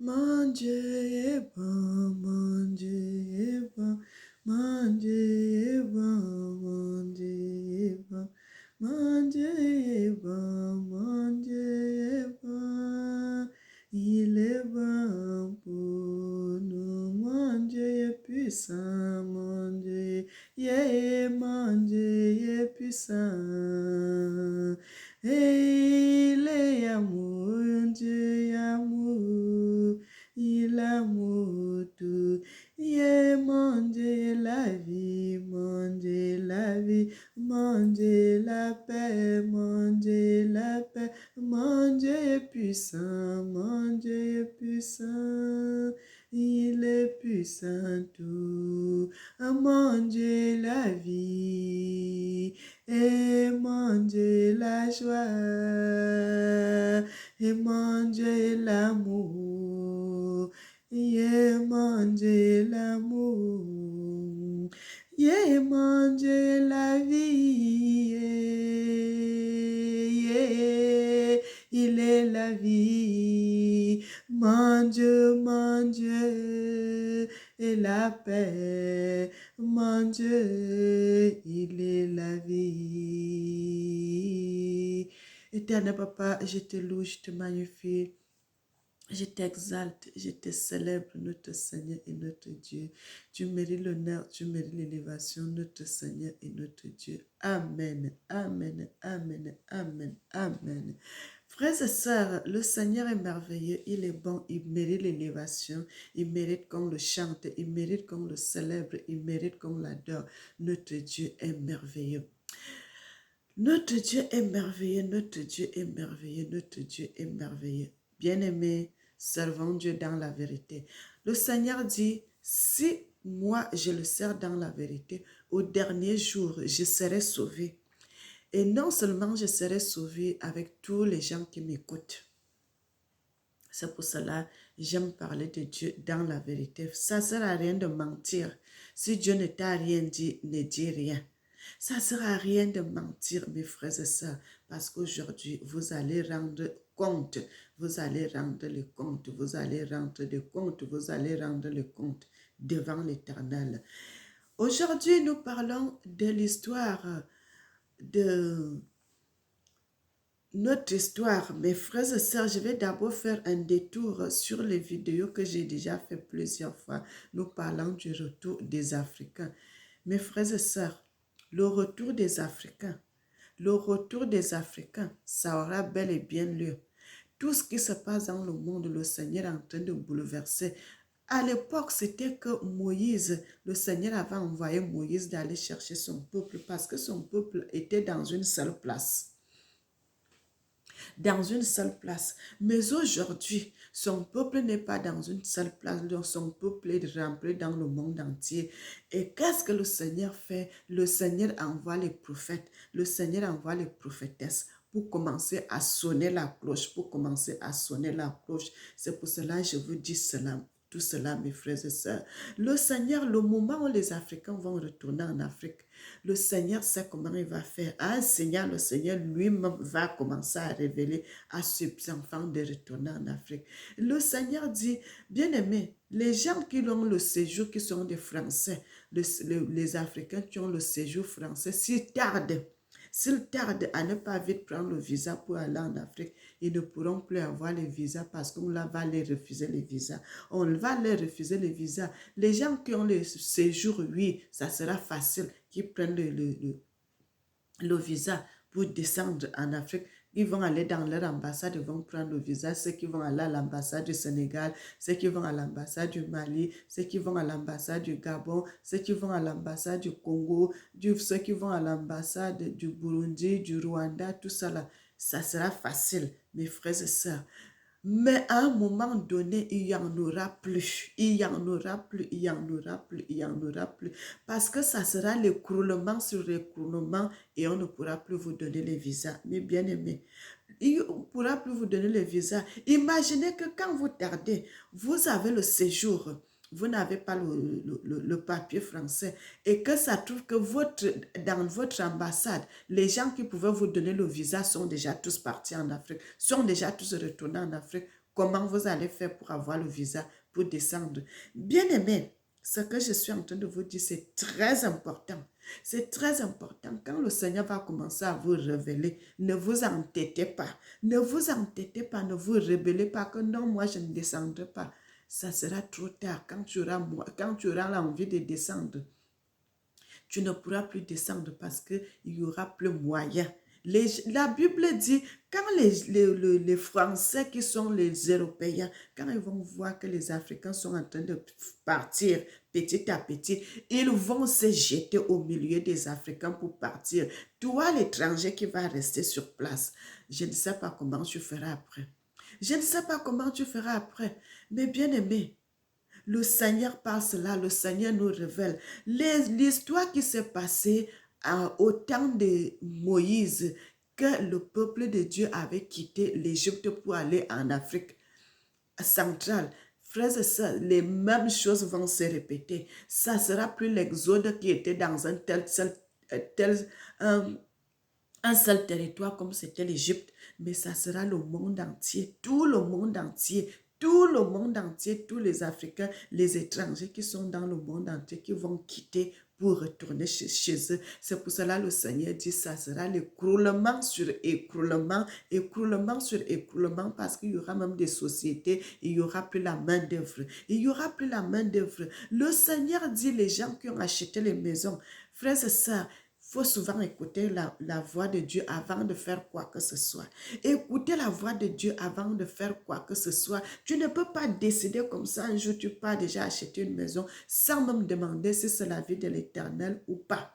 Mon Dieu est bon, mon Dieu est bon, mon Dieu est bon, mon Dieu est bon, mon Dieu est bon, mon Dieu est bon, il est bon pour nous, mon Dieu est puissant, mon Dieu, yeah, mon Dieu est puissant. Et il est amour, Dieu est amour, il amour tout. Yeah, mon Dieu, la vie, mon Dieu, la vie, mon Dieu, la paix, mon Dieu, la paix, mon Dieu est puissant, mon Dieu est puissant, il est puissant tout. Ah, mon Dieu, la vie. Et manger la joie, et manger l'amour, et manger l'amour, et manger la vie, yeah, il est la vie, mon Dieu, et la paix. Mon Dieu, il est la vie. Éternel Papa, je te loue, je te magnifie, je t'exalte, je te célèbre, notre Seigneur et notre Dieu. Tu mérites l'honneur, tu mérites l'élévation, notre Seigneur et notre Dieu. Amen, amen, amen, amen, amen. Frères et sœurs, le Seigneur est merveilleux, il est bon, il mérite l'élévation, il mérite qu'on le chante, il mérite qu'on le célèbre, il mérite qu'on l'adore. Notre Dieu est merveilleux. Notre Dieu est merveilleux, notre Dieu est merveilleux, notre Dieu est merveilleux. Bien-aimés, servons Dieu dans la vérité. Le Seigneur dit, si moi je le sers dans la vérité, au dernier jour, je serai sauvé. Et non seulement je serai sauvé avec tous les gens qui m'écoutent. C'est pour cela j'aime parler de Dieu dans la vérité. Ça ne sert à rien de mentir. Si Dieu ne t'a rien dit, ne dis rien. Ça ne sert à rien de mentir, mes frères et sœurs, parce qu'aujourd'hui, vous allez rendre compte. Vous allez rendre le compte. Vous allez rendre le compte. Vous allez rendre le compte devant l'Éternel. Aujourd'hui, nous parlons de l'histoire de notre histoire. Mes frères et sœurs, je vais d'abord faire un détour sur les vidéos que j'ai déjà fait plusieurs fois. Nous parlons du retour des Africains. Mes frères et sœurs, le retour des Africains, ça aura bel et bien lieu. Tout ce qui se passe dans le monde, le Seigneur est en train de bouleverser. À l'époque, c'était que Moïse, le Seigneur avait envoyé Moïse d'aller chercher son peuple parce que son peuple était dans une seule place. Dans une seule place. Mais aujourd'hui, son peuple n'est pas dans une seule place, donc son peuple est rempli dans le monde entier. Et qu'est-ce que le Seigneur fait? Le Seigneur envoie les prophètes, le Seigneur envoie les prophétesses pour commencer à sonner la cloche, C'est pour cela que je vous dis cela. Tout cela, mes frères et sœurs. Le Seigneur, le moment où les Africains vont retourner en Afrique, le Seigneur sait comment il va faire. À un Seigneur, le Seigneur lui-même va commencer à révéler à ses enfants de retourner en Afrique. Le Seigneur dit, bien-aimés, les gens qui ont le séjour, qui sont des Français, les Africains qui ont le séjour français, s'ils tardent à ne pas vite prendre le visa pour aller en Afrique, ils ne pourront plus avoir les visas parce qu'on va les refuser les visas. On va leur refuser les visas. Les gens qui ont le séjour, oui, ça sera facile qu'ils prennent le visa pour descendre en Afrique. Ils vont aller dans leur ambassade, ils vont prendre le visa. Ceux qui vont aller à l'ambassade du Sénégal, ceux qui vont à l'ambassade du Mali, ceux qui vont à l'ambassade du Gabon, ceux qui vont à l'ambassade du Congo, ceux qui vont à l'ambassade du Burundi, du Rwanda, tout ça là, ça sera facile, mes frères et sœurs. Mais à un moment donné, il n'y en aura plus. Il n'y en aura plus, il n'y en aura plus, il n'y en aura plus. Parce que ça sera l'écroulement sur l'écroulement et on ne pourra plus vous donner les visas. Mais bien aimé, on ne pourra plus vous donner les visas. Imaginez que quand vous tardez, vous avez le séjour. Vous n'avez pas le papier français et que ça trouve que dans votre ambassade, les gens qui pouvaient vous donner le visa sont déjà tous partis en Afrique, sont déjà tous retournés en Afrique. comment vous allez faire pour avoir le visa pour descendre. Bien aimé, ce que je suis en train de vous dire, c'est très important. C'est très important. Quand le Seigneur va commencer à vous révéler, ne vous entêtez pas. Ne vous entêtez pas, ne vous rebellez pas que non, moi je ne descendrai pas. Ça sera trop tard. Quand tu auras l'envie de descendre, tu ne pourras plus descendre parce qu'il n'y aura plus moyen. La Bible dit, quand les Français qui sont les Européens, quand ils vont voir que les Africains sont en train de partir petit à petit, ils vont se jeter au milieu des Africains pour partir. Toi, l'étranger qui va rester sur place, je ne sais pas comment tu feras après. Je ne sais pas comment tu feras après. Mais bien aimé, le Seigneur parle cela, le Seigneur nous révèle. L'histoire qui s'est passée au temps de Moïse, que le peuple de Dieu avait quitté l'Égypte pour aller en Afrique centrale. Frères et sœurs, les mêmes choses vont se répéter. Ça ne sera plus l'Exode qui était dans un seul territoire comme c'était l'Égypte, mais ça sera le monde entier, tout le monde entier, tout le monde entier, tous les Africains, les étrangers qui sont dans le monde entier, qui vont quitter pour retourner chez eux. C'est pour cela que le Seigneur dit, ça sera l'écroulement sur écroulement, écroulement sur écroulement, parce qu'il y aura même des sociétés, il n'y aura plus la main d'œuvre. Il n'y aura plus la main d'œuvre. Le Seigneur dit, les gens qui ont acheté les maisons, frères et sœurs, il faut souvent écouter la voix de Dieu avant de faire quoi que ce soit. Écoutez la voix de Dieu avant de faire quoi que ce soit. Tu ne peux pas décider comme ça, un jour tu pars déjà acheter une maison sans même demander si c'est la vie de l'Éternel ou pas.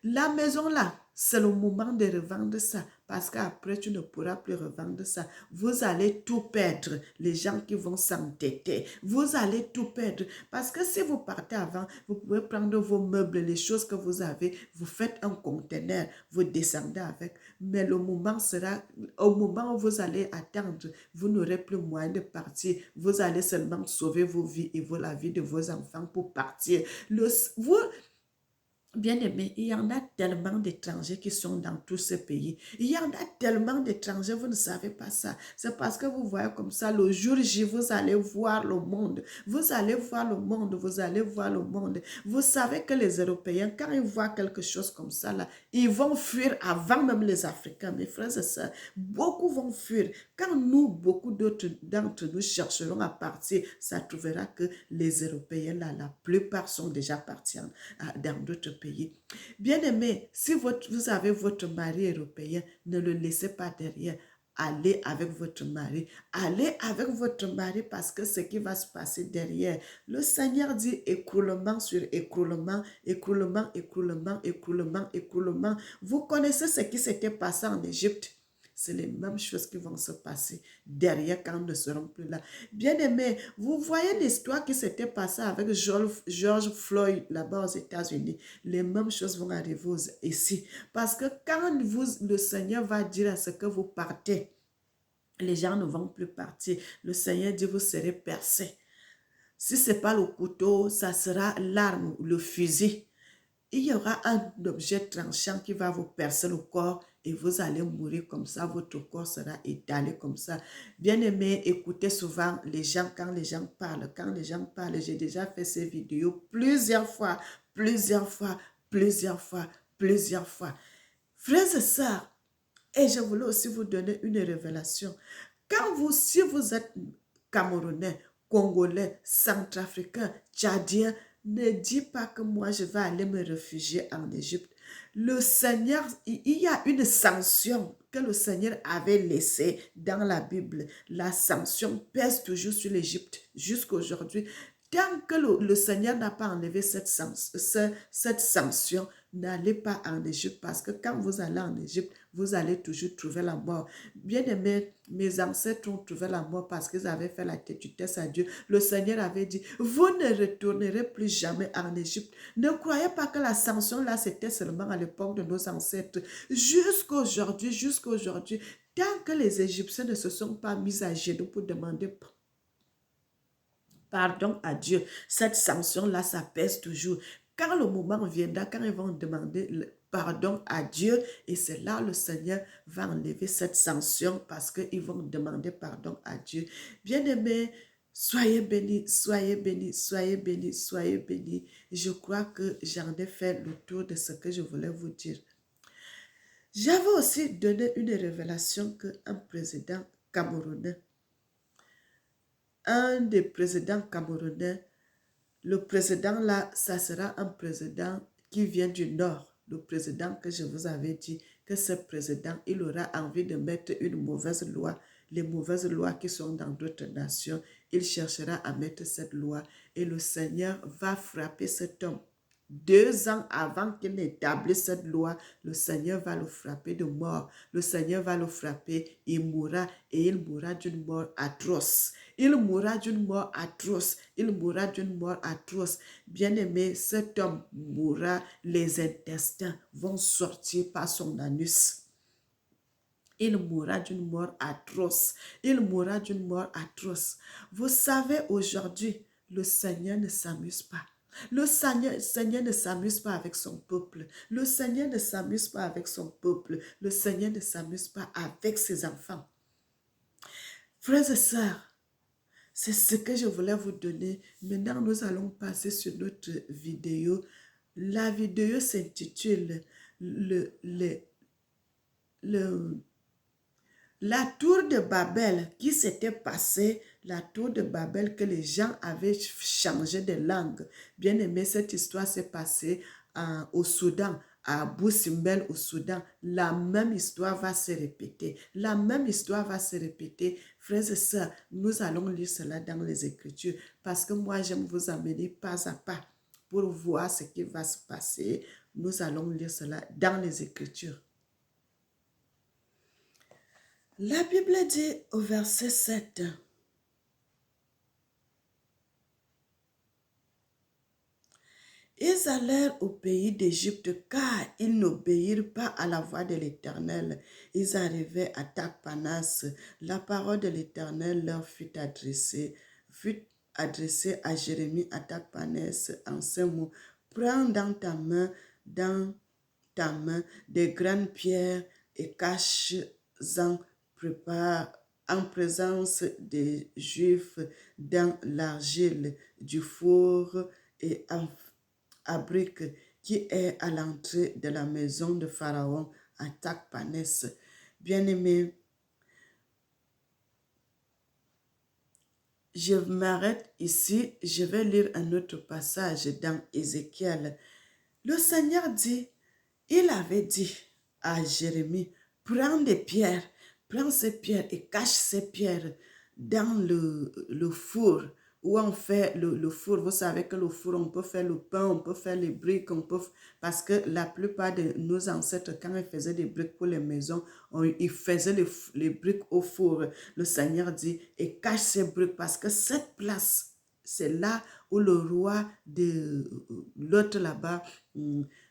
La maison là, c'est le moment de revendre ça parce qu'après tu ne pourras plus revendre ça. Vous allez tout perdre, les gens qui vont s'entêter. Vous allez tout perdre parce que si vous partez avant, vous pouvez prendre vos meubles, les choses que vous avez, vous faites un conteneur, vous descendez avec. Mais le moment sera, au moment où vous allez attendre, vous n'aurez plus moyen de partir. Vous allez seulement sauver vos vies et la vie de vos enfants pour partir. Bien-aimés, il y en a tellement d'étrangers qui sont dans tous ces pays. Il y en a tellement d'étrangers, vous ne savez pas ça. C'est parce que vous voyez comme ça, le jour J, vous allez voir le monde. Vous allez voir le monde, vous allez voir le monde. Vous savez que les Européens, quand ils voient quelque chose comme ça, là, ils vont fuir avant même les Africains. Mes frères et sœurs, beaucoup vont fuir. Quand nous, beaucoup d'entre nous chercherons à partir, ça trouvera que les Européens, là, la plupart sont déjà partis dans d'autres pays. Bien-aimé, si vous avez votre mari européen, ne le laissez pas derrière. Allez avec votre mari. Allez avec votre mari parce que ce qui va se passer derrière, le Seigneur dit écroulement sur écroulement, écroulement, écroulement, écroulement, écroulement. Vous connaissez ce qui s'était passé en Égypte. C'est les mêmes choses qui vont se passer derrière quand nous ne serons plus là. Bien-aimés, vous voyez l'histoire qui s'était passée avec George Floyd là-bas aux États-Unis. Les mêmes choses vont arriver ici. Parce que quand le Seigneur va dire à ce que vous partez, les gens ne vont plus partir. Le Seigneur dit, vous serez percés. Si ce n'est pas le couteau, ça sera l'arme, le fusil. Il y aura un objet tranchant qui va vous percer le corps et vous allez mourir comme ça, votre corps sera étalé comme ça. Bien-aimé, écoutez souvent les gens, quand les gens parlent, j'ai déjà fait ces vidéos plusieurs fois, plusieurs fois, plusieurs fois, plusieurs fois. Frères et sœurs, et je voulais aussi vous donner une révélation. Si vous êtes Camerounais, Congolais, Centrafricains, Tchadiens, ne dites pas que moi je vais aller me réfugier en Égypte. Le Seigneur, il y a une sanction que le Seigneur avait laissée dans la Bible. La sanction pèse toujours sur l'Égypte jusqu'à aujourd'hui. Tant que le Seigneur n'a pas enlevé cette sanction, n'allez pas en Égypte parce que quand vous allez en Égypte, vous allez toujours trouver la mort. Bien aimé, mes ancêtres ont trouvé la mort parce qu'ils avaient fait la tétutesse à Dieu. Le Seigneur avait dit, vous ne retournerez plus jamais en Égypte. Ne croyez pas que la sanction là, c'était seulement à l'époque de nos ancêtres. Jusqu'à aujourd'hui, tant que les Égyptiens ne se sont pas mis à genoux pour demander pardon à Dieu, cette sanction-là, ça pèse toujours. Quand le moment viendra, quand ils vont demander pardon à Dieu et c'est là le Seigneur va enlever cette sanction parce qu'ils vont demander pardon à Dieu. Bien-aimés, soyez bénis, soyez bénis, soyez bénis, soyez bénis. Je crois que j'en ai fait le tour de ce que je voulais vous dire. J'avais aussi donné une révélation qu'un président camerounais, un des présidents camerounais, le président là, ça sera un président qui vient du Nord. Le président que je vous avais dit, que ce président, il aura envie de mettre une mauvaise loi. Les mauvaises lois qui sont dans d'autres nations, il cherchera à mettre cette loi et le Seigneur va frapper cet homme. 2 ans avant qu'il n'établisse cette loi, le Seigneur va le frapper de mort. Le Seigneur va le frapper, il mourra et il mourra d'une mort atroce. Il mourra d'une mort atroce. Il mourra d'une mort atroce. Bien-aimé, cet homme mourra, les intestins vont sortir par son anus. Il mourra d'une mort atroce. Il mourra d'une mort atroce. Vous savez, aujourd'hui, le Seigneur ne s'amuse pas. Le Seigneur ne s'amuse pas avec son peuple. Le Seigneur ne s'amuse pas avec son peuple. Le Seigneur ne s'amuse pas avec ses enfants. Frères et sœurs, c'est ce que je voulais vous donner. Maintenant, nous allons passer sur notre vidéo. La vidéo s'intitule la tour de Babel qui s'était passée, la tour de Babel que les gens avaient changé de langue. Bien aimé, cette histoire s'est passée au Soudan, à Abu Simbel au Soudan. La même histoire va se répéter. La même histoire va se répéter. Frères et sœurs, nous allons lire cela dans les Écritures parce que moi, j'aime vous amener pas à pas pour voir ce qui va se passer. Nous allons lire cela dans les Écritures. La Bible dit au verset 7, ils allèrent au pays d'Égypte car ils n'obéirent pas à la voix de l'Éternel. Ils arrivaient à Takpanas. La parole de l'Éternel leur fut adressée à Jérémie à Takpanas en ces mots. Prends dans ta main des grandes pierres et cache-en en présence des Juifs dans l'argile du four et à brique qui est à l'entrée de la maison de Pharaon à Takpanès. Bien-aimé, je m'arrête ici, je vais lire un autre passage dans Ézéchiel. Le Seigneur dit, il avait dit à Jérémie, prends des pierres, prends ces pierres et cache ces pierres dans le four où on fait le four. Vous savez que le four, on peut faire le pain, on peut faire les briques, parce que la plupart de nos ancêtres, quand ils faisaient des briques pour les maisons, ils faisaient les briques au four. Le Seigneur dit, et cache ces briques parce que cette place, c'est là où le roi de l'autre là-bas,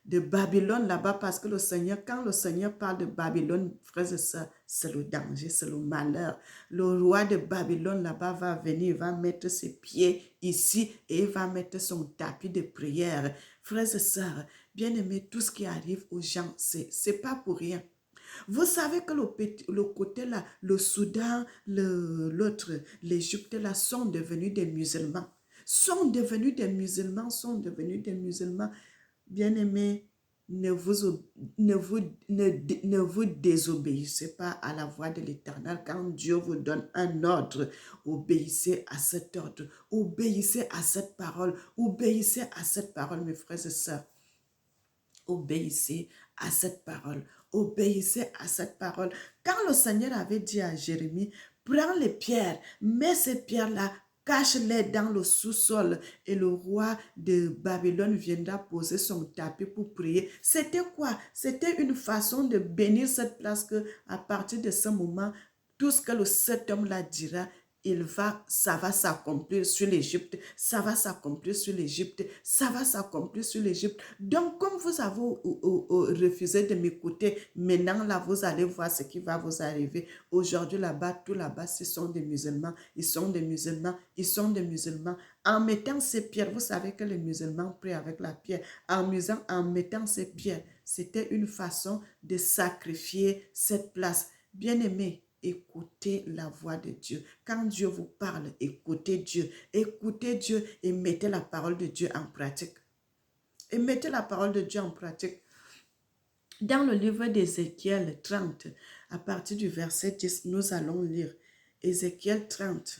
de Babylone là-bas, parce que le Seigneur, quand le Seigneur parle de Babylone, frères et sœurs, c'est le danger, c'est le malheur. Le roi de Babylone là-bas va venir, il va mettre ses pieds ici et il va mettre son tapis de prière. Frères et sœurs, bien-aimés, tout ce qui arrive aux gens, c'est pas pour rien. Vous savez que le côté là, le Soudan, l'autre, l'Égypte là, sont devenus des musulmans. Sont devenus des musulmans. Bien-aimés, ne vous désobéissez pas à la voix de l'Éternel. Quand Dieu vous donne un ordre, obéissez à cet ordre. Obéissez à cette parole. Obéissez à cette parole, mes frères et sœurs. Obéissez à cette parole. Obéissez à cette parole. Quand le Seigneur avait dit à Jérémie, prends les pierres, mets ces pierres-là, cache-les dans le sous-sol et le roi de Babylone viendra poser son tapis pour prier. C'était quoi? C'était une façon de bénir cette place que à partir de ce moment, tout ce que cet homme-là dira, ça va s'accomplir sur l'Égypte, ça va s'accomplir sur l'Égypte, ça va s'accomplir sur l'Égypte. Donc, comme vous avez refusé de m'écouter, maintenant là, vous allez voir ce qui va vous arriver. Aujourd'hui, là-bas, tout là-bas, ce sont des musulmans, ils sont des musulmans, ils sont des musulmans. En mettant ces pierres, vous savez que les musulmans prient avec la pierre. En mettant ces pierres, c'était une façon de sacrifier cette place. Bien-aimés, écoutez la voix de Dieu. Quand Dieu vous parle, écoutez Dieu. Écoutez Dieu et mettez la parole de Dieu en pratique. Et mettez la parole de Dieu en pratique. Dans le livre d'Ézéchiel 30, à partir du verset 10, nous allons lire Ézéchiel 30.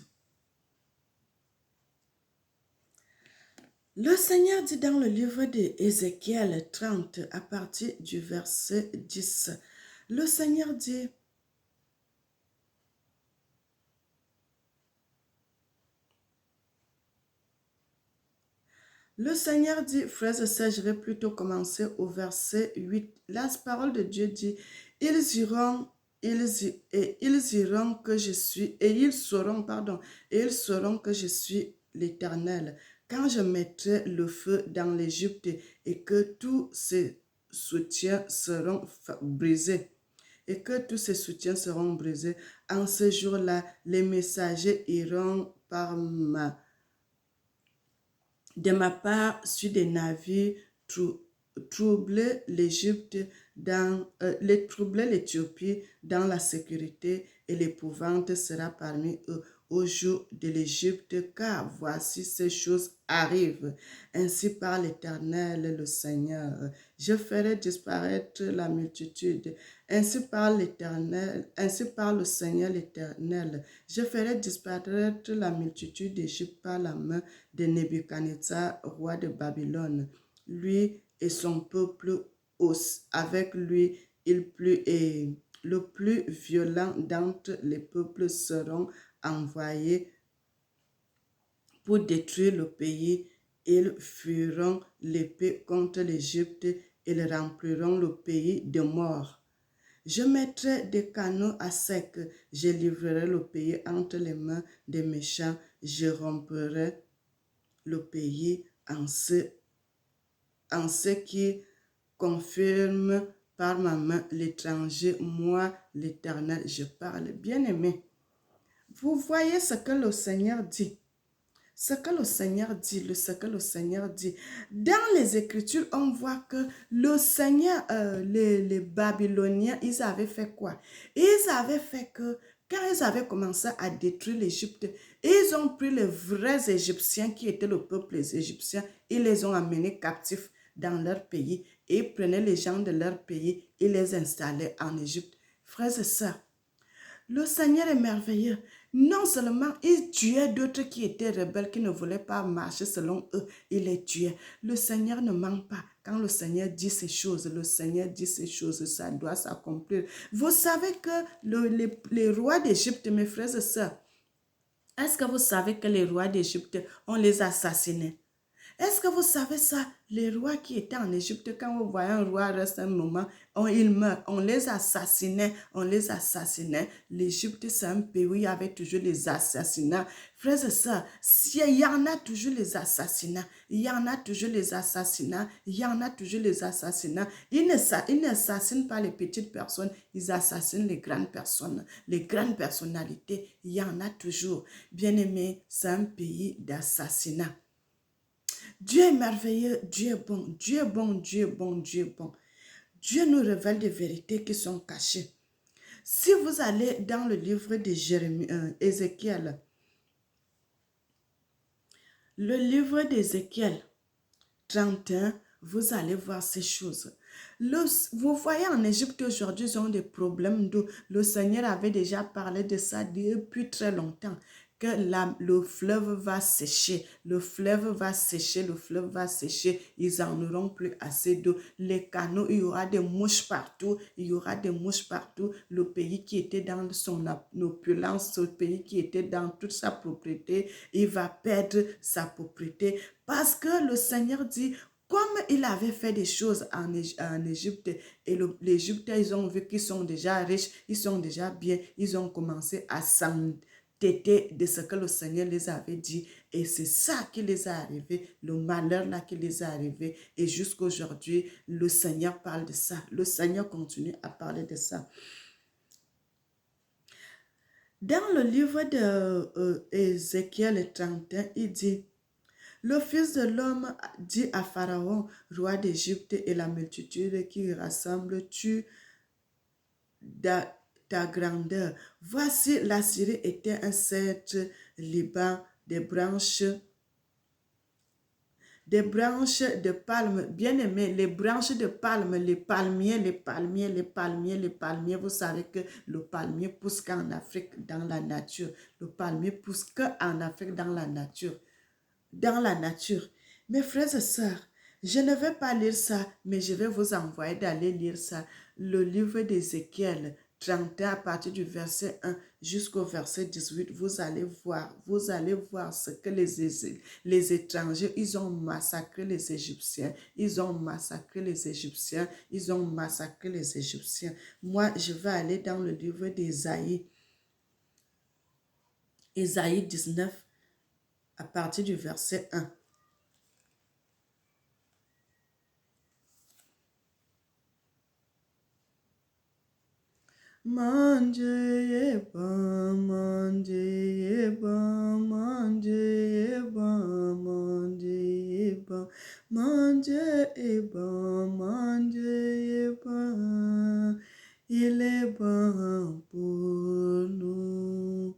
Le Seigneur dit dans le livre d'Ézéchiel 30, à partir du verset 10, le Seigneur dit, frères et sœurs, je vais plutôt commencer au verset 8. La parole de Dieu dit, ils iront que je suis, et ils sauront que je suis l'Éternel. Quand je mettrai le feu dans l'Égypte et que tous ses soutiens seront brisés, en ce jour-là, les messagers iront de ma part sur des navires troubler l'Égypte troubler l'Éthiopie dans la sécurité et l'épouvante sera parmi eux au jour de l'Égypte, car voici ces choses arrivent. Ainsi parle l'Éternel, le Seigneur. Je ferai disparaître la multitude. Ainsi parle l'Éternel, ainsi parle le Seigneur l'Éternel. Je ferai disparaître la multitude d'Égypte par la main de Nebuchadnezzar, roi de Babylone. Lui et son peuple avec lui, le plus violent d'entre les peuples seront envoyés pour détruire le pays. Ils fuiront l'épée contre l'Égypte et ils rempliront le pays de morts. Je mettrai des canaux à sec, je livrerai le pays entre les mains des méchants, je romprai le pays en ce qui confirme par ma main l'étranger, moi l'Éternel, je parle. Bien-aimé, vous voyez ce que le Seigneur dit. Ce que le Seigneur dit. Dans les Écritures, on voit que le Seigneur, les Babyloniens, ils avaient fait quoi? Ils avaient fait que, quand ils avaient commencé à détruire l'Égypte, ils ont pris les vrais Égyptiens qui étaient le peuple égyptien, ils les ont amenés captifs dans leur pays et ils prenaient les gens de leur pays et les installaient en Égypte. Frères et sœurs, le Seigneur est merveilleux. Non seulement il tuait d'autres qui étaient rebelles, qui ne voulaient pas marcher selon eux, il les tuait. Le Seigneur ne ment pas. Quand le Seigneur dit ces choses, ça doit s'accomplir. Vous savez que les rois d'Égypte, mes frères et sœurs, est-ce que vous savez que les rois d'Égypte, on les assassinait? Est-ce que vous savez ça? Les rois qui étaient en Égypte, quand vous voyez un roi reste un moment, il meurt. On les assassinait. L'Égypte, c'est un pays où il y avait toujours les assassinats. Frères et sœurs, il y en a toujours les assassinats. Ils n'assassinent pas les petites personnes, ils assassinent les grandes personnes. Les grandes personnalités, il y en a toujours. Bien-aimés, c'est un pays d'assassinats. Dieu est merveilleux, Dieu est bon, Dieu est bon, Dieu est bon, Dieu est bon. Dieu nous révèle des vérités qui sont cachées. Si vous allez dans le livre de Ézéchiel, le livre d'Ézéchiel 31, vous allez voir ces choses. Vous voyez en Égypte aujourd'hui, ils ont des problèmes d'eau. Le Seigneur avait déjà parlé de ça depuis très longtemps. Que le fleuve va sécher, ils n'en auront plus assez d'eau. Les canaux, il y aura des mouches partout, Le pays qui était dans son opulence, le pays qui était dans toute sa propriété, il va perdre sa propriété parce que le Seigneur dit, comme il avait fait des choses en Égypte et les Égyptiens, ils ont vu qu'ils sont déjà riches, ils sont déjà bien, ils ont commencé à s'endetter têtés de ce que le Seigneur les avait dit. Et c'est ça qui les a arrivés, le malheur là qui les a arrivés. Et jusqu'à aujourd'hui, le Seigneur parle de ça. Le Seigneur continue à parler de ça. Dans le livre de Ézéchiel 31, il dit, le Fils de l'homme dit à Pharaon, roi d'Égypte, et la multitude qui rassemble, tu ta grandeur. Voici, la Syrie était un cèdre Liban, des branches de palme, bien aimé, les branches de palme, les palmiers, vous savez que le palmier pousse qu'en Afrique, dans la nature. Le palmier pousse qu'en Afrique, dans la nature. Dans la nature. Mes frères et sœurs, je ne vais pas lire ça, mais je vais vous envoyer d'aller lire ça. Le livre d'Ézéchiel 31 à partir du verset 1 jusqu'au verset 18, vous allez voir ce que les étrangers, ils ont massacré les Égyptiens, ils ont massacré les Égyptiens, ils ont massacré les Égyptiens. Moi, je vais aller dans le livre d'Ésaïe, Ésaïe 19, à partir du verset 1. Mon Dieu est bon, mon Dieu est bon, mon Dieu est bon, mon Dieu est bon, mon Dieu est bon, mon Dieu est bon, il est bon pour nous.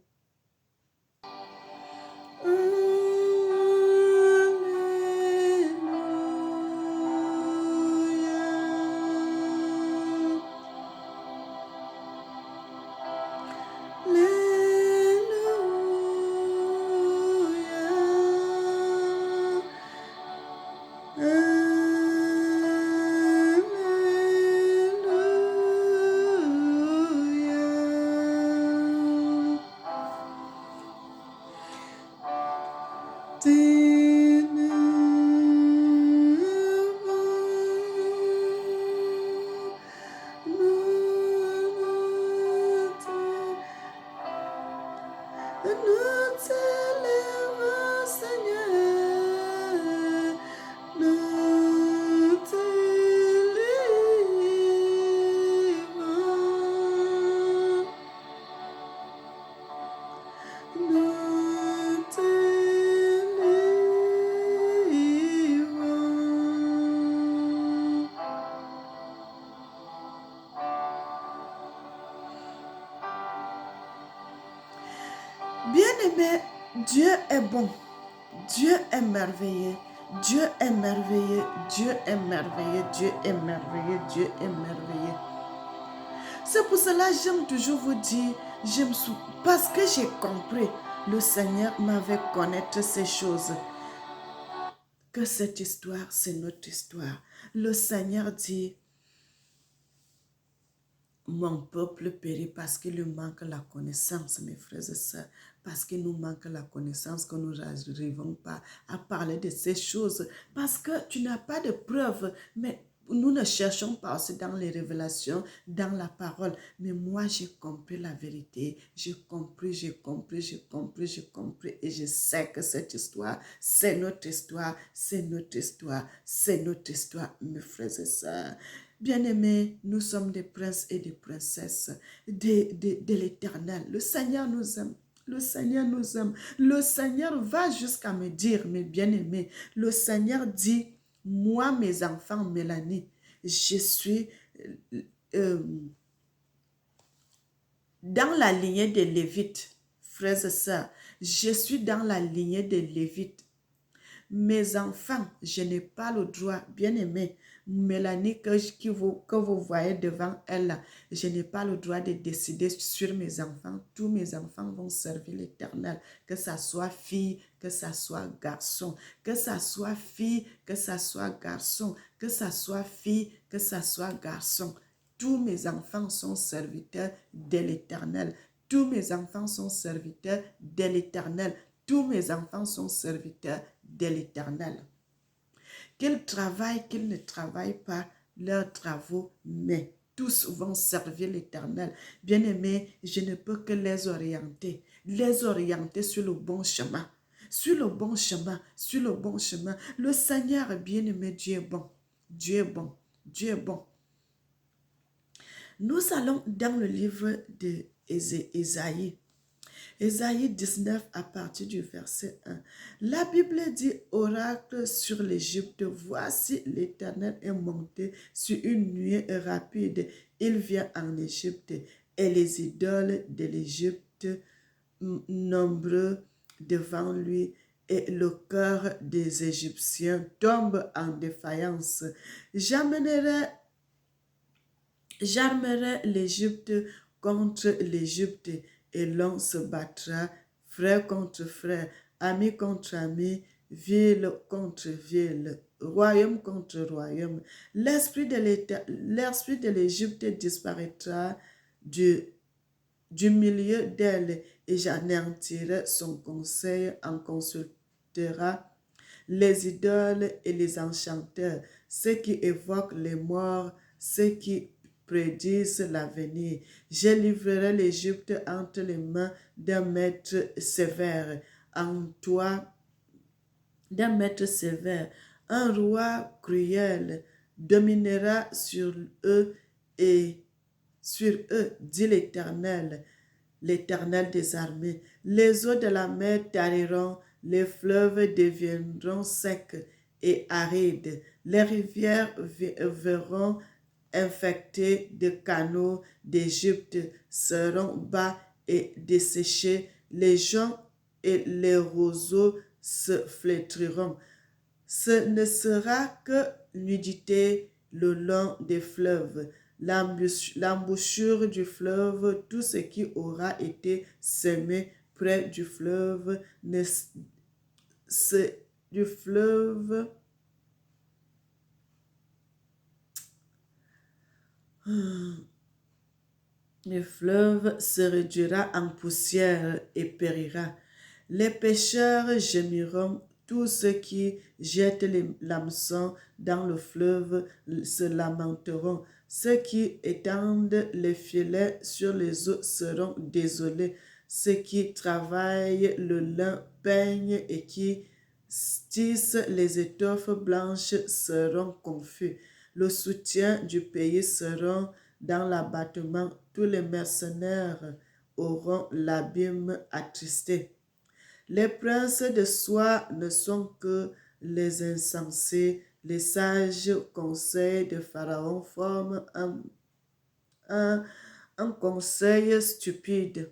Bien-aimé, Dieu est bon, Dieu est merveilleux, Dieu est merveilleux, Dieu est merveilleux, Dieu est merveilleux, Dieu est merveilleux. C'est pour cela que j'aime toujours vous dire, parce que j'ai compris, le Seigneur m'avait connaître ces choses, que cette histoire, c'est notre histoire. Le Seigneur dit, mon peuple périt parce qu'il lui manque la connaissance, mes frères et sœurs, parce qu'il nous manque la connaissance, que nous n'arrivons pas à parler de ces choses, parce que tu n'as pas de preuves, mais nous ne cherchons pas aussi dans les révélations, dans la parole. Mais moi, j'ai compris la vérité, j'ai compris, et je sais que cette histoire, c'est notre histoire, c'est notre histoire, c'est notre histoire, mes frères et sœurs. Bien-aimés, nous sommes des princes et des princesses de l'Éternel. Le Seigneur nous aime. Le Seigneur nous aime. Le Seigneur va jusqu'à me dire, mes bien-aimés, le Seigneur dit, moi, mes enfants, Mélanie, je suis dans la lignée des Lévites, frères et sœurs. Je suis dans la lignée des Lévites. Mes enfants, je n'ai pas le droit, bien-aimé, Mélanie, que vous voyez devant elle, je n'ai pas le droit de décider sur mes enfants. Tous mes enfants vont servir l'Éternel, que ça soit fille, que ça soit garçon, que ça soit fille, que ça soit garçon, que ça soit fille, que ça soit garçon. Tous mes enfants sont serviteurs de l'Éternel. Tous mes enfants sont serviteurs de l'Éternel. Tous mes enfants sont serviteurs de l'Éternel. Qu'ils travaillent, qu'ils ne travaillent pas leurs travaux, mais tous vont servir l'Éternel. Bien-aimés, je ne peux que les orienter. les orienter sur le bon chemin. Sur le bon chemin, sur le bon chemin. Le Seigneur bien-aimé, Dieu est bon. Dieu est bon. Dieu est bon. Nous allons dans le livre d'Ésaïe. Ésaïe 19 à partir du verset 1. La Bible dit, oracle sur l'Égypte, voici l'Éternel est monté sur une nuée rapide. Il vient en Égypte et les idoles de l'Égypte nombreux devant lui et le cœur des Égyptiens tombe en défaillance. J'armerai l'Égypte contre l'Égypte et l'on se battra, frère contre frère, ami contre ami, ville contre ville, royaume contre royaume. L'esprit de l'Égypte disparaîtra du milieu d'elle et j'anéantirai son conseil, en consultera les idoles et les enchanteurs, ceux qui évoquent les morts, ceux qui prédisent l'avenir. Je livrerai l'Égypte entre les mains d'un maître sévère, en toi d'un maître sévère. Un roi cruel dominera sur eux et sur eux, dit l'Éternel, l'Éternel des armées. Les eaux de la mer tariront, les fleuves deviendront secs et arides. Les rivières verront infectées de canaux d'Égypte seront bas et desséchés. Les joncs et les roseaux se flétriront. Ce ne sera que nudité le long des fleuves. L'embouchure du fleuve, tout ce qui aura été semé près du fleuve, du fleuve, le fleuve se réduira en poussière et périra. Les pêcheurs gémiront, tous ceux qui jettent les l'hameçon dans le fleuve se lamenteront. Ceux qui étendent les filets sur les eaux seront désolés. Ceux qui travaillent le lin peignent et qui tissent les étoffes blanches seront confus. Le soutien du pays sera dans l'abattement. Tous les mercenaires auront l'abîme attristé. Les princes de soi ne sont que les insensés. Les sages conseils de Pharaon forment un conseil stupide.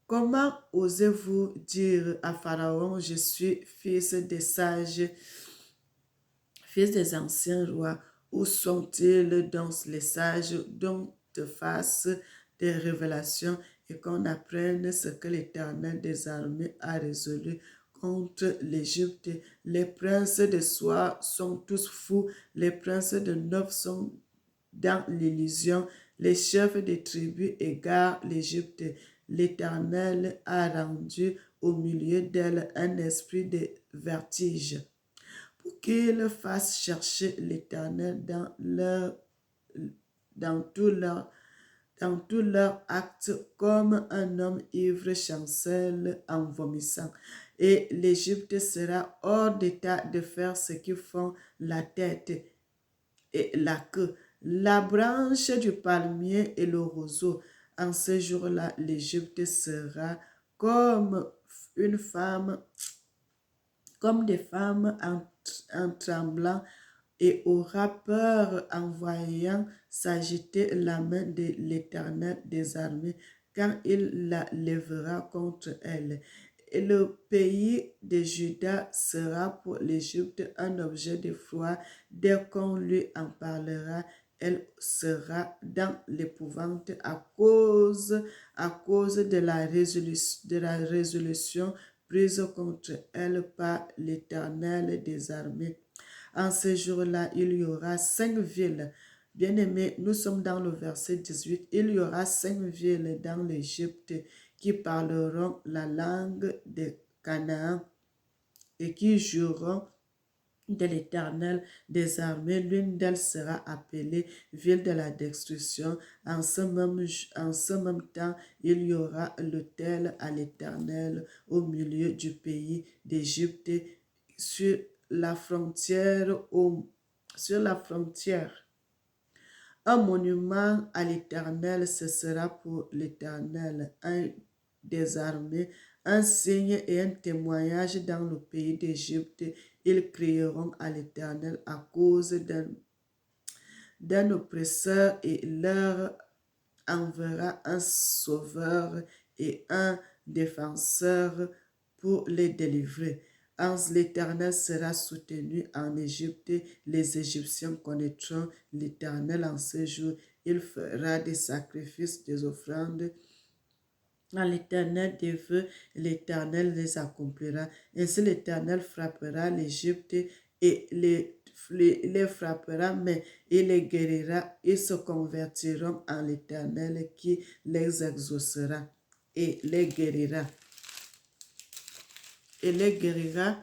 Comment osez-vous dire à Pharaon, je suis fils des sages, fils des anciens rois? Où sont-ils donc les sages dont te fassent des révélations et qu'on apprenne ce que l'Éternel des armées a résolu contre l'Égypte? Les princes de soie sont tous fous, les princes de neuf sont dans l'illusion, les chefs des tribus égarent l'Égypte. L'Éternel a rendu au milieu d'elle un esprit de vertige, pour qu'ils fassent chercher l'Éternel dans tous leurs actes, comme un homme ivre chancelle en vomissant. Et l'Égypte sera hors d'état de faire ce qu'ils font la tête et la queue, la branche du palmier et le roseau. En ce jour-là, l'Égypte sera comme une femme, comme des femmes en tremblant, et aura peur en voyant s'agiter la main de l'Éternel des armées quand il la lèvera contre elle. Et le pays de Juda sera pour l'Égypte un objet d'effroi. Dès qu'on lui en parlera, elle sera dans l'épouvante à cause de la résolution prise contre elle par l'Éternel des armées. En ce jour-là, il y aura 5 villes. Bien-aimés, nous sommes dans le verset 18. Il y aura 5 villes dans l'Égypte qui parleront la langue de Canaan et qui joueront de l'Éternel des armées. L'une d'elles sera appelée ville de la destruction. En ce même temps, il y aura l'autel à l'Éternel au milieu du pays d'Égypte, sur la frontière, sur la frontière. Un monument à l'Éternel, ce sera pour l'Éternel, un des armées, un signe et un témoignage dans le pays d'Égypte. Ils crieront à l'Éternel à cause d'un oppresseur et leur enverra un sauveur et un défenseur pour les délivrer. L'Éternel sera soutenu en Égypte. Les Égyptiens connaîtront l'Éternel en ce jour. Il fera des sacrifices, des offrandes à l'Éternel des vœux, l'Éternel les accomplira. Ainsi l'Éternel frappera l'Égypte et les frappera, mais il les guérira. Ils se convertiront en l'Éternel qui les exaucera et les guérira. Et les guérira.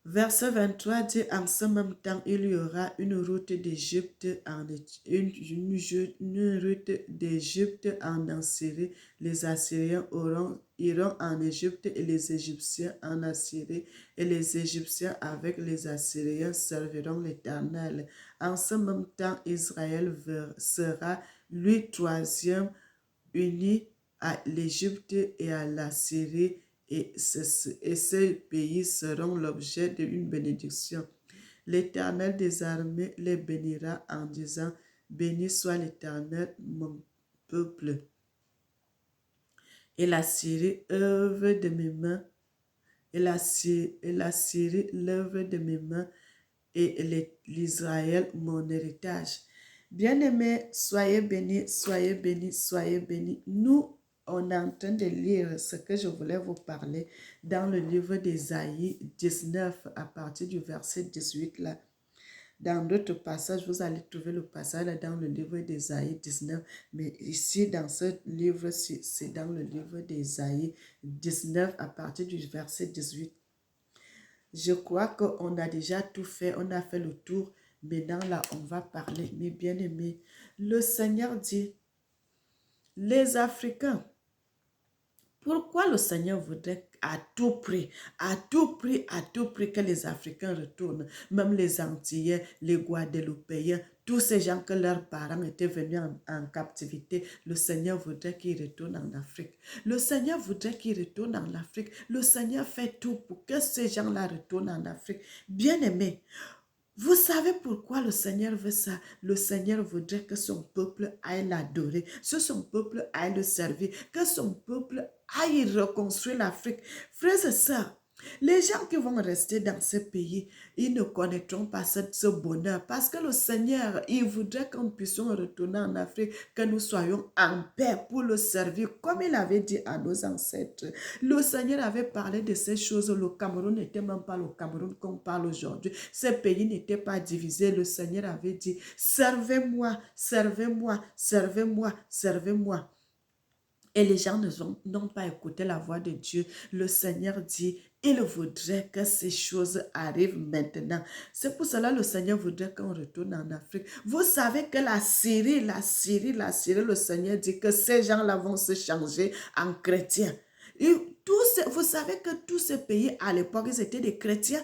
Verset 23 dit, en ce même temps, il y aura une route d'Égypte en Assyrie. Les Assyriens iront en Égypte et les Égyptiens en Assyrie. Et les Égyptiens avec les Assyriens serviront l'Éternel. En ce même temps, Israël sera, lui, troisième, uni à l'Égypte et à l'Assyrie, et ces pays seront l'objet d'une bénédiction. L'Éternel des armées les bénira en disant, béni soit l'Éternel, mon peuple. Et la Syrie, œuvre de mes mains, et la Syrie, l'œuvre de mes mains, et l'Israël, mon héritage. Bien-aimés, soyez bénis, soyez bénis, soyez bénis. Nous, on est en train de lire ce que je voulais vous parler dans le livre d'Ésaïe 19, à partir du verset 18 là. Dans d'autres passages, vous allez trouver le passage dans le livre d'Ésaïe 19, mais ici, dans ce livre-ci, c'est dans le livre d'Ésaïe 19, à partir du verset 18. Je crois qu'on a déjà tout fait, on a fait le tour. Maintenant, là, on va parler. Mes bien-aimés, le Seigneur dit, les Africains, pourquoi le Seigneur voudrait à tout prix, que les Africains retournent, même les Antillais, les Guadeloupéens, tous ces gens que leurs parents étaient venus en captivité, le Seigneur voudrait qu'ils retournent en Afrique. Le Seigneur voudrait qu'ils retournent en Afrique. Le Seigneur fait tout pour que ces gens-là retournent en Afrique. Bien-aimés, vous savez pourquoi le Seigneur veut ça? Le Seigneur voudrait que son peuple aille l'adorer, que son peuple aille le servir, que son peuple aille reconstruire l'Afrique. Frères et sœurs, les gens qui vont rester dans ce pays, ils ne connaîtront pas ce bonheur parce que le Seigneur, il voudrait que nous puissions retourner en Afrique, que nous soyons en paix pour le servir, comme il avait dit à nos ancêtres. Le Seigneur avait parlé de ces choses. Le Cameroun n'était même pas le Cameroun qu'on parle aujourd'hui. Ce pays n'était pas divisé. Le Seigneur avait dit, servez-moi, servez-moi, servez-moi, servez-moi. Et les gens n'ont pas écouté la voix de Dieu. Le Seigneur dit, il voudrait que ces choses arrivent maintenant. C'est pour cela que le Seigneur voudrait qu'on retourne en Afrique. Vous savez que la Syrie, le Seigneur dit que ces gens-là vont se changer en chrétiens. Vous savez que tous ces pays à l'époque, ils étaient des chrétiens.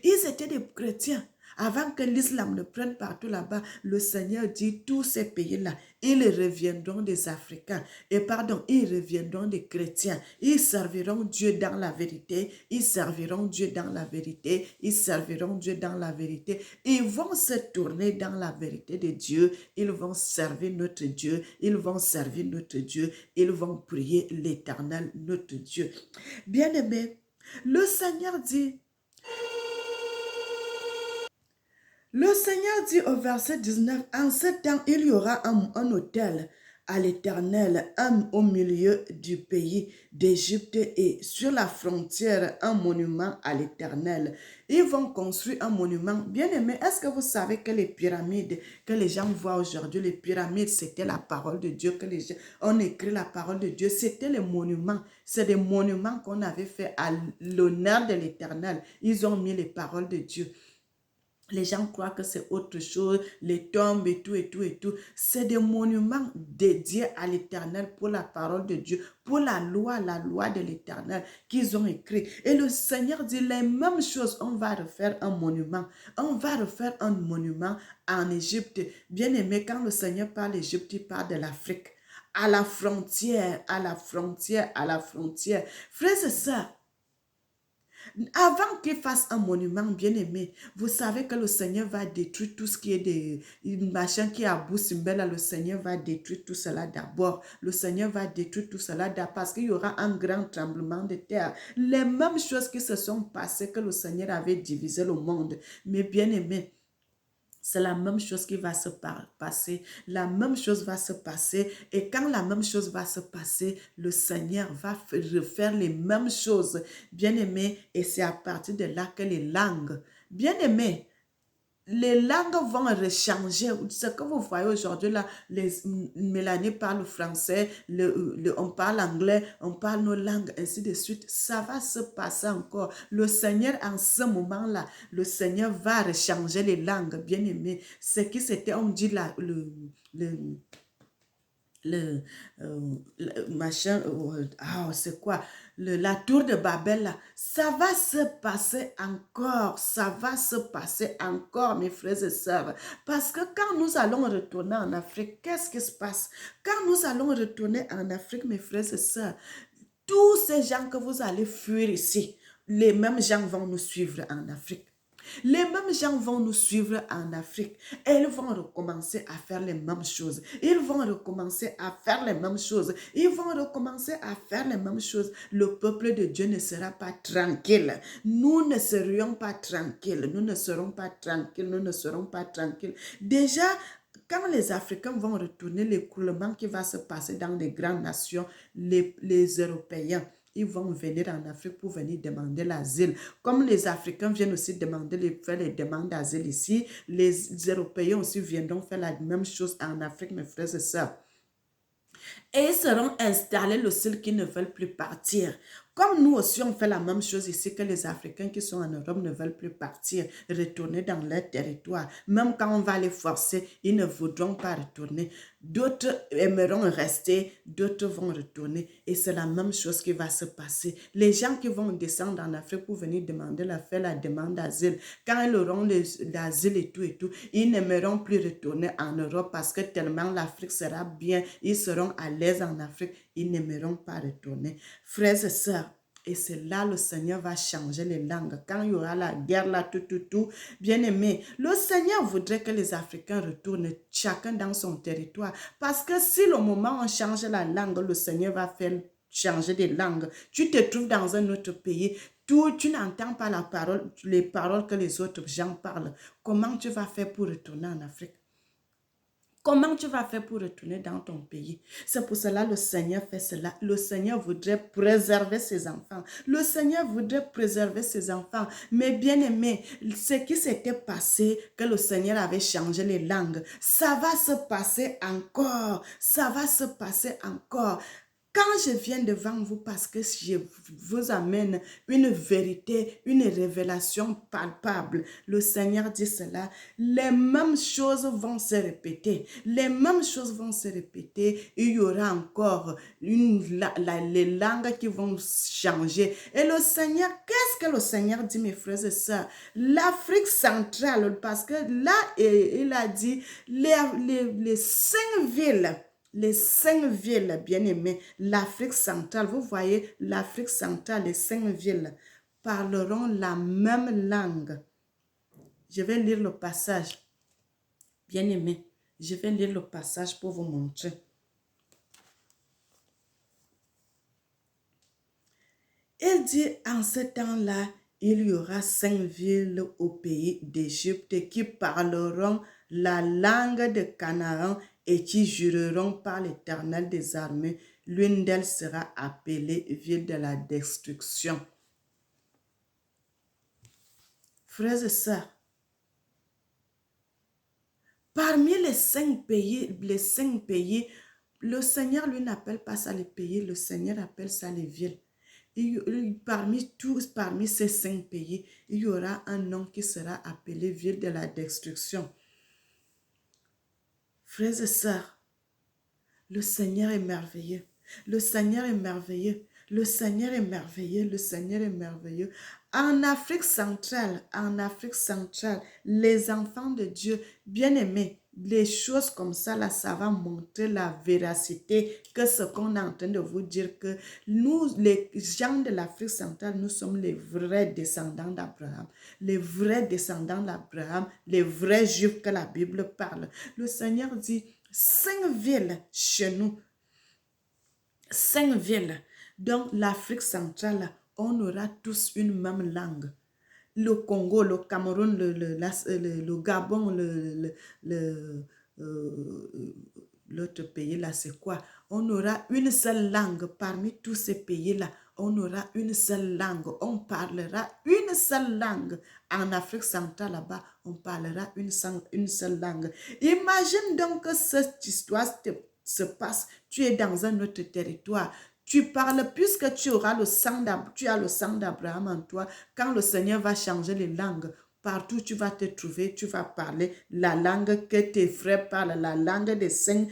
Ils étaient des chrétiens. Avant que l'islam ne prenne partout là-bas, le Seigneur dit, tous ces pays-là, ils reviendront des Africains. Ils reviendront des chrétiens. Ils serviront Dieu dans la vérité. Ils serviront Dieu dans la vérité. Ils serviront Dieu dans la vérité. Ils vont se tourner dans la vérité de Dieu. Ils vont servir notre Dieu. Ils vont servir notre Dieu. Ils vont prier l'Éternel, notre Dieu. Bien-aimés, le Seigneur dit, au verset 19, en ce temps, il y aura un autel à l'Éternel au milieu du pays d'Égypte et sur la frontière un monument à l'Éternel. Ils vont construire un monument. Bien-aimé, est-ce que vous savez que les pyramides que les gens voient aujourd'hui, les pyramides, c'était la parole de Dieu, que les gens ont écrit la parole de Dieu, c'était les monuments. C'est des monuments qu'on avait fait à l'honneur de l'Éternel. Ils ont mis les paroles de Dieu. Les gens croient que c'est autre chose, les tombes et tout, et tout, et tout. C'est des monuments dédiés à l'Éternel pour la parole de Dieu, pour la loi de l'Éternel qu'ils ont écrit. Et le Seigneur dit les mêmes choses. On va refaire un monument. On va refaire un monument en Égypte. Bien aimé, quand le Seigneur parle d'Égypte, il parle de l'Afrique. À la frontière, à la frontière, à la frontière. Frères et sœurs, avant qu'il fasse un monument bien-aimé, vous savez que le Seigneur va détruire tout ce qui est des machins qui est à Boussimbela. Le Seigneur va détruire tout cela d'abord. Le Seigneur va détruire tout cela d'abord parce qu'il y aura un grand tremblement de terre. Les mêmes choses qui se sont passées que le Seigneur avait divisé le monde. Mais bien-aimé, c'est la même chose qui va se passer. La même chose va se passer. Et quand la même chose va se passer, le Seigneur va refaire les mêmes choses. Bien-aimé, et c'est à partir de là que les langues, bien-aimé, les langues vont rechanger. Ce que vous voyez aujourd'hui, là, Mélanie parle français, on parle anglais, on parle nos langues, ainsi de suite. Ça va se passer encore. Le Seigneur, en ce moment-là, le Seigneur va rechanger les langues, bien aimé. Ce qui c'était, on dit là, le, le, machin, c'est quoi, la tour de Babel, là, ça va se passer encore, ça va se passer encore, mes frères et sœurs, parce que quand nous allons retourner en Afrique, qu'est-ce qui se passe? Quand nous allons retourner en Afrique, mes frères et sœurs, tous ces gens que vous allez fuir ici, les mêmes gens vont nous suivre en Afrique. Les mêmes gens vont nous suivre en Afrique et ils vont recommencer à faire les mêmes choses. Ils vont recommencer à faire les mêmes choses. Ils vont recommencer à faire les mêmes choses. Le peuple de Dieu ne sera pas tranquille. Nous ne serions pas tranquilles. Nous ne serons pas tranquilles. Nous ne serons pas tranquilles. Déjà, quand les Africains vont retourner, l'écoulement qui va se passer dans les grandes nations, les Européens, ils vont venir en Afrique pour venir demander l'asile. Comme les Africains viennent aussi faire les demandes d'asile ici, les Européens aussi viendront faire la même chose en Afrique, mes frères et sœurs. Et ils seront installés le seul qui ne veulent plus partir. Comme nous aussi, on fait la même chose ici que les Africains qui sont en Europe ne veulent plus partir, retourner dans leur territoire. Même quand on va les forcer, ils ne voudront pas retourner. D'autres aimeront rester, d'autres vont retourner. Et c'est la même chose qui va se passer. Les gens qui vont descendre en Afrique pour venir faire la demande d'asile, quand ils auront l'asile et tout, ils n'aimeront plus retourner en Europe parce que tellement l'Afrique sera bien, ils seront à l'aise en Afrique, ils n'aimeront pas retourner. Frères et sœurs, et c'est là le Seigneur va changer les langues. Quand il y aura la guerre, là, tout, bien aimé, le Seigneur voudrait que les Africains retournent chacun dans son territoire. Parce que si le moment où on change la langue, le Seigneur va faire changer des langues. Tu te trouves dans un autre pays, tu n'entends pas les paroles que les autres gens parlent. Comment tu vas faire pour retourner en Afrique? Comment tu vas faire pour retourner dans ton pays? C'est pour cela que le Seigneur fait cela. Le Seigneur voudrait préserver ses enfants. Le Seigneur voudrait préserver ses enfants. Mais bien aimé, ce qui s'était passé, que le Seigneur avait changé les langues, ça va se passer encore. Ça va se passer encore. Quand je viens devant vous parce que je vous amène une vérité, une révélation palpable, le Seigneur dit cela, les mêmes choses vont se répéter. Les mêmes choses vont se répéter. Il y aura encore les langues qui vont changer. Et le Seigneur, qu'est-ce que le Seigneur dit, mes frères et sœurs? L'Afrique centrale, parce que là, il a dit, les 5 villes, les 5 villes, bien-aimés, l'Afrique centrale, vous voyez, l'Afrique centrale, les 5 villes parleront la même langue. Je vais lire le passage. Bien-aimés, je vais lire le passage pour vous montrer. Il dit, en ce temps-là, il y aura 5 villes au pays d'Égypte qui parleront la langue de Canaan et qui jureront par l'Éternel des armées, l'une d'elles sera appelée ville de la destruction. Frères et sœurs, parmi les 5 pays, le Seigneur, lui, n'appelle pas ça les pays, le Seigneur appelle ça les villes. Parmi ces 5 pays, il y aura un nom qui sera appelé ville de la destruction. Frères et sœurs, le Seigneur est merveilleux. Le Seigneur est merveilleux. Le Seigneur est merveilleux. Le Seigneur est merveilleux. En Afrique centrale, les enfants de Dieu, bien-aimés, les choses comme ça, là, ça va montrer la véracité que ce qu'on est en train de vous dire, que nous, les gens de l'Afrique centrale, nous sommes les vrais descendants d'Abraham, les vrais descendants d'Abraham, les vrais juifs que la Bible parle. Le Seigneur dit, 5 villes chez nous, 5 villes. Donc, l'Afrique centrale, on aura tous une même langue. Le Congo, le Cameroun, le Gabon, l'autre pays là, c'est quoi? On aura une seule langue parmi tous ces pays-là. On aura une seule langue. On parlera une seule langue. En Afrique centrale, là-bas, on parlera une seule langue. Imagine donc que cette histoire se passe. Tu es dans un autre territoire. Tu parles, puisque tu as le sang d'Abraham en toi, quand le Seigneur va changer les langues, partout tu vas te trouver, tu vas parler la langue que tes frères parlent, la langue des 5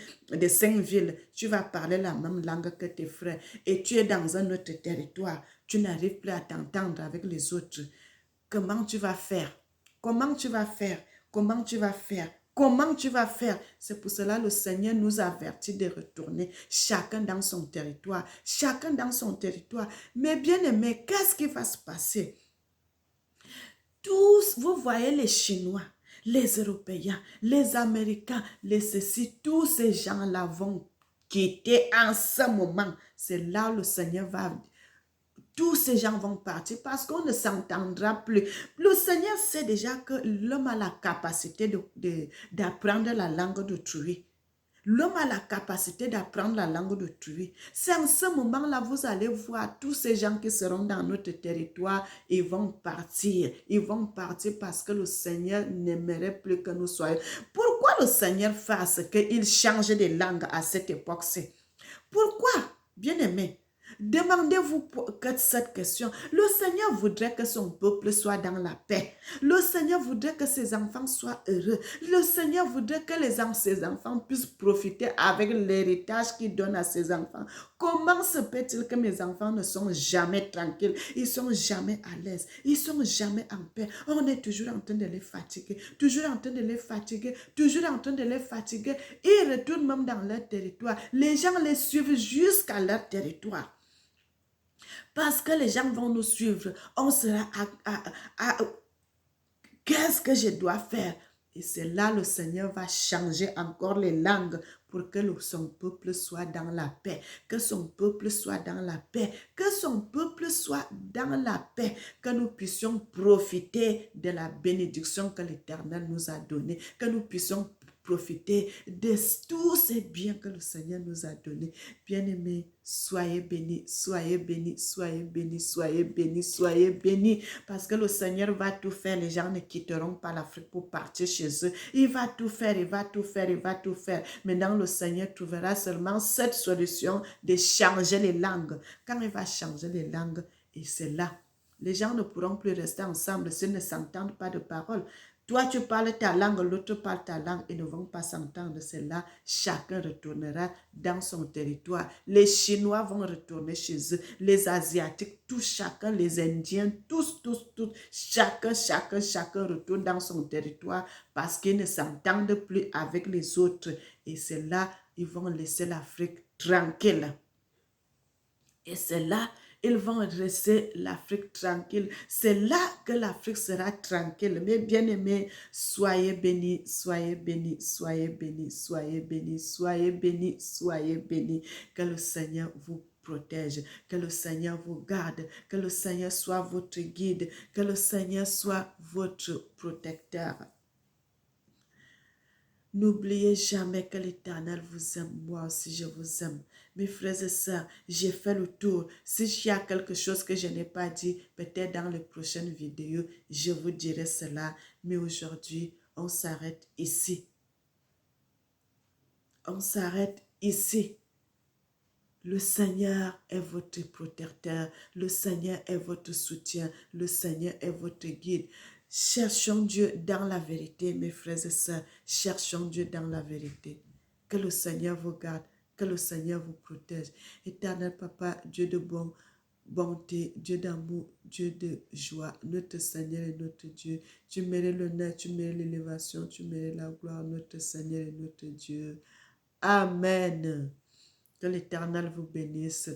villes. Tu vas parler la même langue que tes frères. Et tu es dans un autre territoire. Tu n'arrives plus à t'entendre avec les autres. Comment tu vas faire? Comment tu vas faire? Comment tu vas faire? Comment tu vas faire? C'est pour cela que le Seigneur nous avertit de retourner, chacun dans son territoire, chacun dans son territoire. Mais bien aimé, qu'est-ce qui va se passer? Tous, vous voyez les Chinois, les Européens, les Américains, les ceci, tous ces gens-là vont quitter en ce moment. C'est là où le Seigneur va. Tous ces gens vont partir parce qu'on ne s'entendra plus. Le Seigneur sait déjà que l'homme a la capacité d'apprendre la langue d'autrui. L'homme a la capacité d'apprendre la langue d'autrui. C'est en ce moment-là, vous allez voir tous ces gens qui seront dans notre territoire, ils vont partir. Ils vont partir parce que le Seigneur n'aimerait plus que nous soyons. Pourquoi le Seigneur fasse qu'il change de langue à cette époque-ci? Pourquoi, bien-aimé? Demandez-vous cette question. Le Seigneur voudrait que son peuple soit dans la paix. Le Seigneur voudrait que ses enfants soient heureux. Le Seigneur voudrait que ses enfants puissent profiter avec l'héritage qu'il donne à ses enfants. Comment se peut-il que mes enfants ne sont jamais tranquilles? Ils ne sont jamais à l'aise. Ils ne sont jamais en paix. On est toujours en train de les fatiguer. Toujours en train de les fatiguer. Toujours en train de les fatiguer. Ils retournent même dans leur territoire. Les gens les suivent jusqu'à leur territoire. Parce que les gens vont nous suivre. On sera qu'est-ce que je dois faire? Et c'est là le Seigneur va changer encore les langues pour que son peuple soit dans la paix. Que son peuple soit dans la paix. Que son peuple soit dans la paix. Que nous puissions profiter de la bénédiction que l'Éternel nous a donnée. Que nous puissions profiter de tous ces biens que le Seigneur nous a donnés. Bien-aimés, soyez bénis, soyez bénis, soyez bénis, soyez bénis, soyez bénis. Parce que le Seigneur va tout faire. Les gens ne quitteront pas l'Afrique pour partir chez eux. Il va tout faire, il va tout faire, il va tout faire. Maintenant, le Seigneur trouvera seulement cette solution de changer les langues. Quand il va changer les langues, et c'est là, les gens ne pourront plus rester ensemble s'ils ne s'entendent pas de parole. Toi, tu parles ta langue, l'autre parle ta langue et ne vont pas s'entendre. C'est là, chacun retournera dans son territoire. Les Chinois vont retourner chez eux. Les Asiatiques, tous, chacun, les Indiens, tous, chacun retourne dans son territoire parce qu'ils ne s'entendent plus avec les autres. Et c'est là, ils vont laisser l'Afrique tranquille. Et c'est là, ils vont laisser l'Afrique tranquille. C'est là que l'Afrique sera tranquille. Mais bien aimés, soyez bénis, soyez bénis, soyez bénis, soyez bénis, soyez bénis, soyez bénis. Que le Seigneur vous protège, que le Seigneur vous garde, que le Seigneur soit votre guide, que le Seigneur soit votre protecteur. N'oubliez jamais que l'Éternel vous aime. Moi aussi, je vous aime. Mes frères et sœurs, j'ai fait le tour. Si il y a quelque chose que je n'ai pas dit, peut-être dans les prochaines vidéos, je vous dirai cela. Mais aujourd'hui, on s'arrête ici. On s'arrête ici. Le Seigneur est votre protecteur. Le Seigneur est votre soutien. Le Seigneur est votre guide. Cherchons Dieu dans la vérité, mes frères et sœurs. Cherchons Dieu dans la vérité. Que le Seigneur vous garde. Que le Seigneur vous protège. Éternel Papa, Dieu de bonté, Dieu d'amour, Dieu de joie, notre Seigneur et notre Dieu. Tu mérites l'honneur, tu mérites l'élévation, tu mérites la gloire, notre Seigneur et notre Dieu. Amen. Que l'Éternel vous bénisse.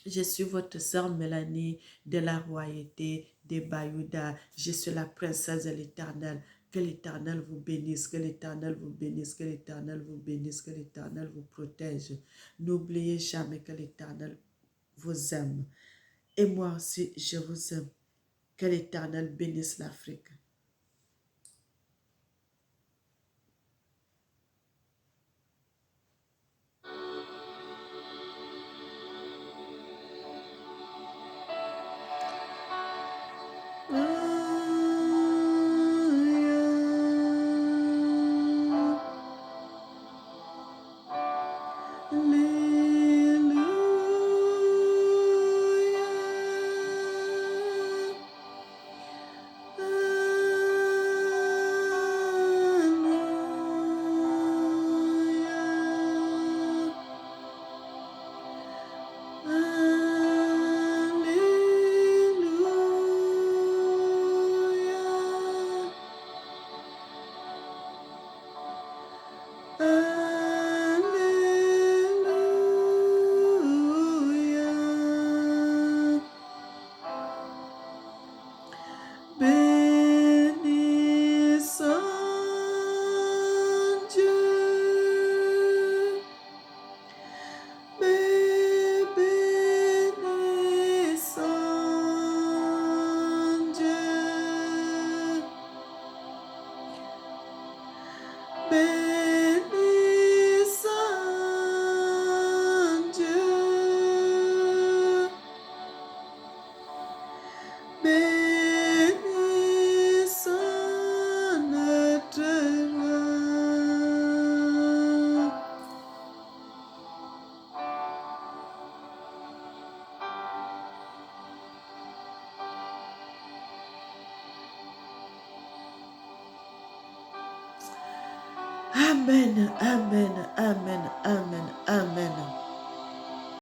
Je suis votre sœur Mélanie de la royauté des Bayouda. Je suis la princesse de l'Éternel. Que l'Éternel vous bénisse, que l'Éternel vous bénisse, que l'Éternel vous bénisse, que l'Éternel vous protège. N'oubliez jamais que l'Éternel vous aime. Et moi aussi, je vous aime. Que l'Éternel bénisse l'Afrique. Amen, amen, amen, amen, amen.